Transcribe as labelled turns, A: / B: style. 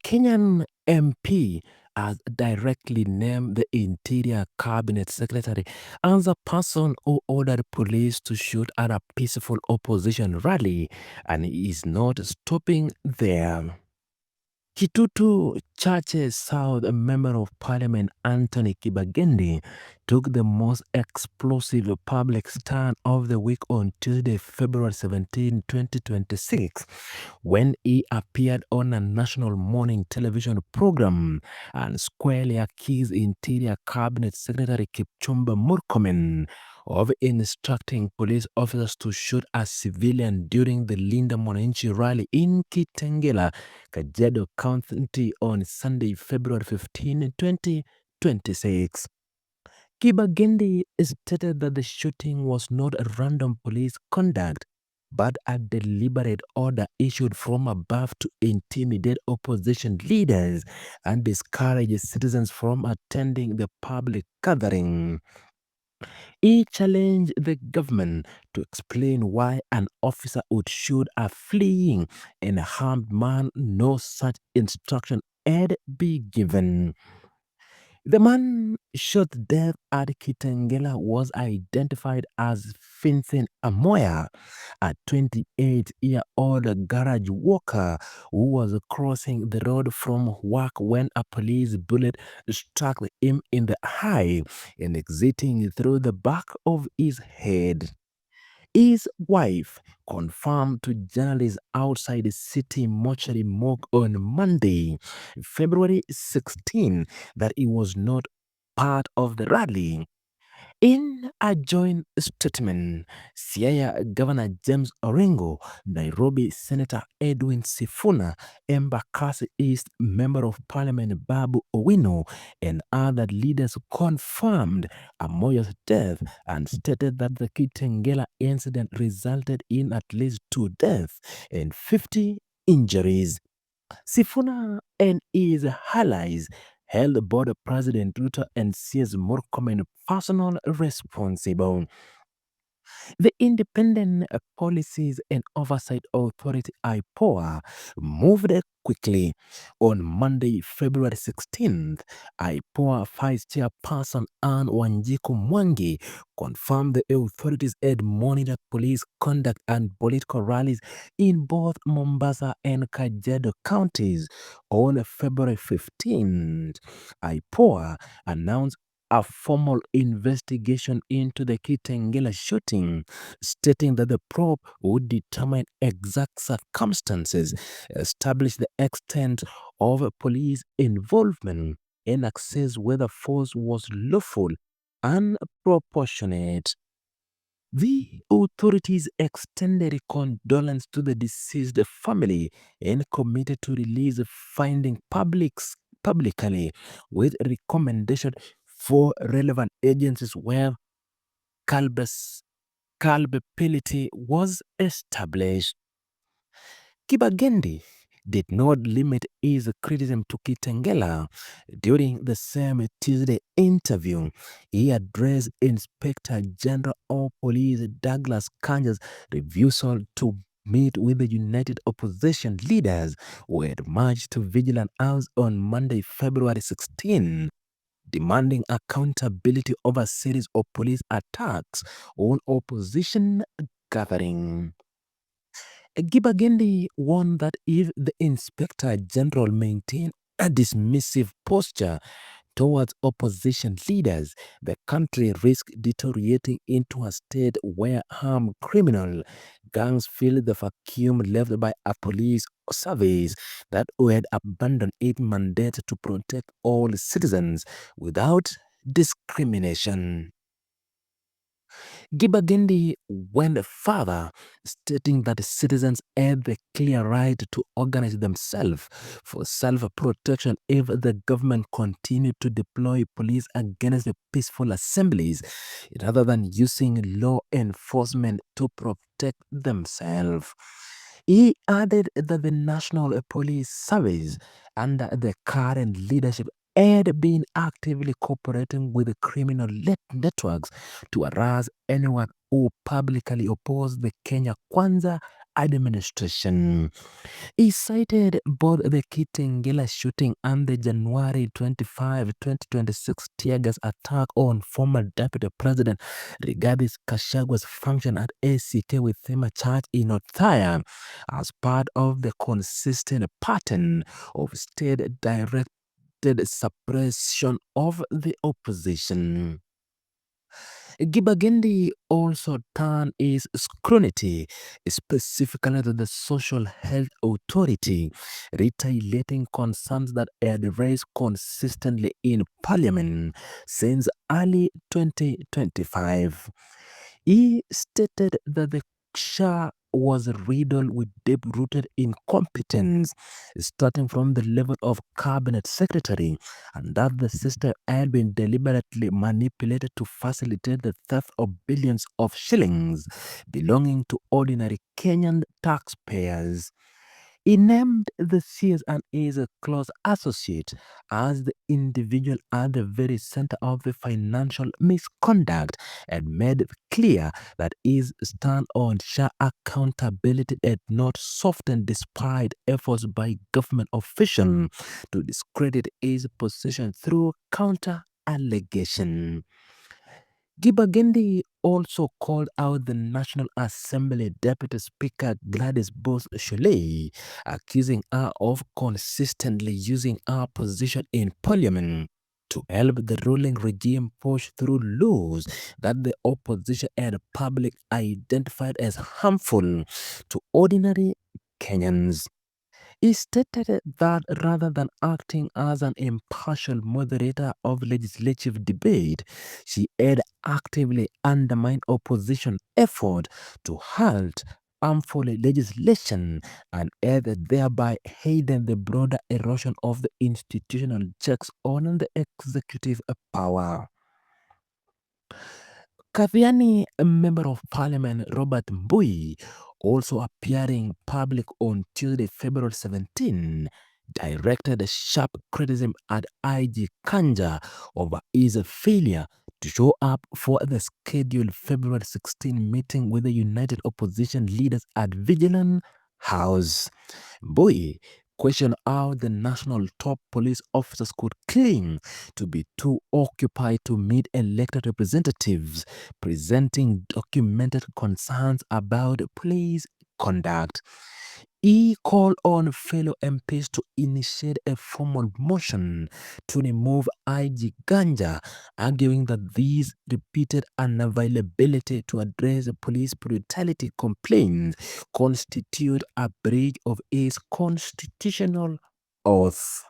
A: Kenyan MP has directly named the Interior Cabinet Secretary as the person who ordered police to shoot at a peaceful opposition rally, and he is not stopping there. Kitutu Churches South Member of Parliament Anthony Kibagendi took the most explosive public stand of the week on Tuesday, February 17, 2026, when he appeared on a national morning television program and squarely accused Interior Cabinet Secretary Kipchumba Murkomen of instructing police officers to shoot a civilian during the Linda Mwananchi rally in Kitengela, Kajiado County on Sunday, February 15, 2026. Kibagendi stated that the shooting was not a random police conduct, but a deliberate order issued from above to intimidate opposition leaders and discourage citizens from attending the public gathering. He challenged the government to explain why an officer would shoot a fleeing and harmed man. No such instruction had been given. The man shot dead at Kitengela was identified as Vincent Amoya, a 28-year-old garage worker who was crossing the road from work when a police bullet struck him in the eye and exiting through the back of his head. His wife confirmed to journalists outside the city mortuary morgue on Monday, February 16, that he was not part of the rally. In a joint statement, Siaya Governor James Orengo, Nairobi Senator Edwin Sifuna, Embakasi East Member of Parliament Babu Owino, and other leaders confirmed Amoyo's death and stated that the Kitengela incident resulted in at least 2 deaths and 50 injuries. Sifuna and his allies held both President Ruto and CS Murkomen personally responsible. The Independent Policies and Oversight Authority (IPOA) moved quickly. On Monday, February 16th, IPOA Vice Chairperson Anne Wanjiku Mwangi confirmed the authorities had monitored police conduct and political rallies in both Mombasa and Kajiado counties. On February 15th, IPOA announced a formal investigation into the Kitengela shooting, stating that the probe would determine exact circumstances, establish the extent of police involvement, and assess whether force was lawful and proportionate. The authorities extended condolence to the deceased family and committed to release finding publicly with recommendation for relevant agencies where culpability was established. Kibagendi did not limit his criticism to Kitengela. During the same Tuesday interview, he addressed Inspector General of Police Douglas Kanja's refusal to meet with the united opposition leaders who had marched to Vigilant House on Monday, February 16, demanding accountability over a series of police attacks on opposition gathering. Kibagendi warned that if the Inspector General maintained a dismissive posture towards opposition leaders, the country risked deteriorating into a state where armed criminal gangs fill the vacuum left by a police service that had abandoned its mandate to protect all citizens without discrimination. Kibagendi went further, stating that citizens had the clear right to organize themselves for self-protection if the government continued to deploy police against the peaceful assemblies, rather than using law enforcement to protect themselves. He added that the National Police Service, under the current leadership, had been actively cooperating with criminal networks to harass anyone who publicly opposed the Kenya Kwanza administration. He cited both the Kitengela shooting and the January 25, 2026 tear gas attack on former Deputy President Rigathi Gachagwa's function at ACK Withema Church in Othaya as part of the consistent pattern of state-directed suppression of the opposition. Kibagendi also turned his scrutiny specifically to the Social Health Authority, retailing concerns that had raised consistently in Parliament since early 2025. He stated that the SHA was riddled with deep-rooted incompetence, starting from the level of cabinet secretary, and that the system had been deliberately manipulated to facilitate the theft of billions of shillings belonging to ordinary Kenyan taxpayers. He named the CS and is a close associate as the individual at the very center of the financial misconduct and made clear that his stand on SHA accountability had not softened despite efforts by government officials to discredit his position through counter-allegation. Kibagendi also called out the National Assembly Deputy Speaker Gladys Bos-Sholei, accusing her of consistently using her position in Parliament to help the ruling regime push through laws that the opposition and public identified as harmful to ordinary Kenyans. He stated that rather than acting as an impartial moderator of legislative debate, she had actively undermined opposition effort to halt harmful legislation and had thereby aided the broader erosion of the institutional checks on the executive power. Kathiani, a member of parliament Robert Mbui, also appearing public on Tuesday, February 17, directed sharp criticism at IG Kanja over his failure to show up for the scheduled February 16 meeting with the United Opposition leaders at Vigilant House. Mbui questioned how the national top police officers could claim to be too occupied to meet elected representatives, presenting documented concerns about police conduct. He called on fellow MPs to initiate a formal motion to remove IG Ganja, arguing that these repeated unavailability to address police brutality complaints constitute a breach of his constitutional oath.